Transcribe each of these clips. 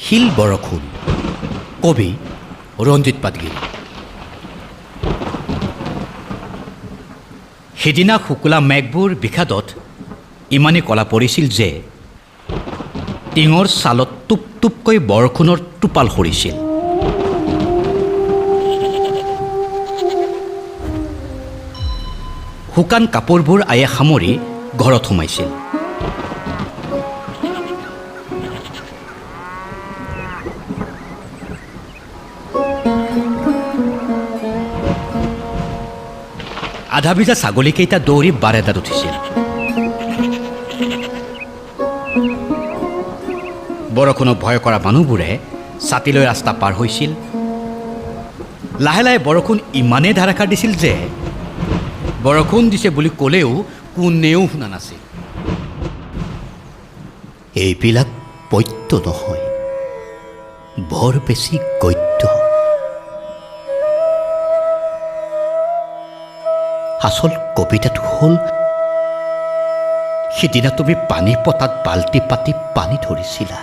শিল বৰষুণ কবি ৰঞ্জিত পাটগিৰি। সিদিনা শুকুলা মেঘবোৰ বিষাদত ইমানেই কলা পৰিছিল যে টিঙৰ ছালত টোপ টোপকৈ বৰষুণৰ টোপাল সৰিছিল। শুকান কাপোৰবোৰ আয়ে সামৰি ঘৰত সোমাইছিল। আধা ভিজা ছাগলীকেইটা দৌৰি বাৰান্দাত উঠিছিল। বৰষুণক ভয় কৰা মানুহবোৰে ছাতি লৈ ৰাস্তা পাৰ হৈছিল। লাহে লাহে বৰষুণ ইমানেই ধাৰাসাৰ দিছিল যে বৰষুণ দিছে বুলি ক'লেও কোনেও শুনা নাছিল। এইবিলাক পদ্য নহয়, বৰ বেছি গদ্য। আচল কবিতাটো হ'ল সিদিনা তুমি পানী পতাত বাল্টি পাতি পানী ধৰিছিলা।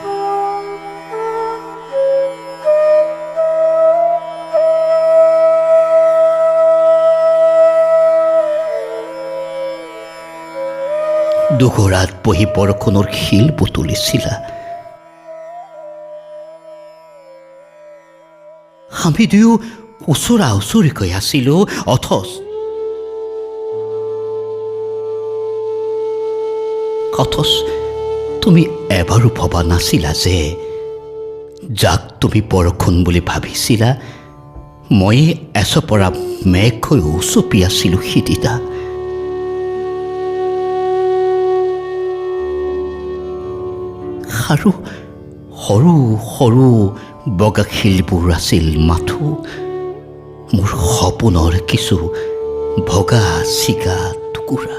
দুঘৰাত বহি বৰষুণৰ শিল বুটলিছিলা। আমি দুয়ো ওচৰা ওচৰিকৈ আছিলো, অথচ তুমি এবাৰো ভবা নাছিলা যে যাক তুমি বৰষুণ বুলি ভাবিছিলা মই এচপৰা মেঘ হৈ উচপি আছিলো সিদিনা। আৰু সৰু সৰু বগা শিলবোৰ আছিল মাথো মোৰ সপোনৰ কিছু ভগা চিগা টুকুৰা।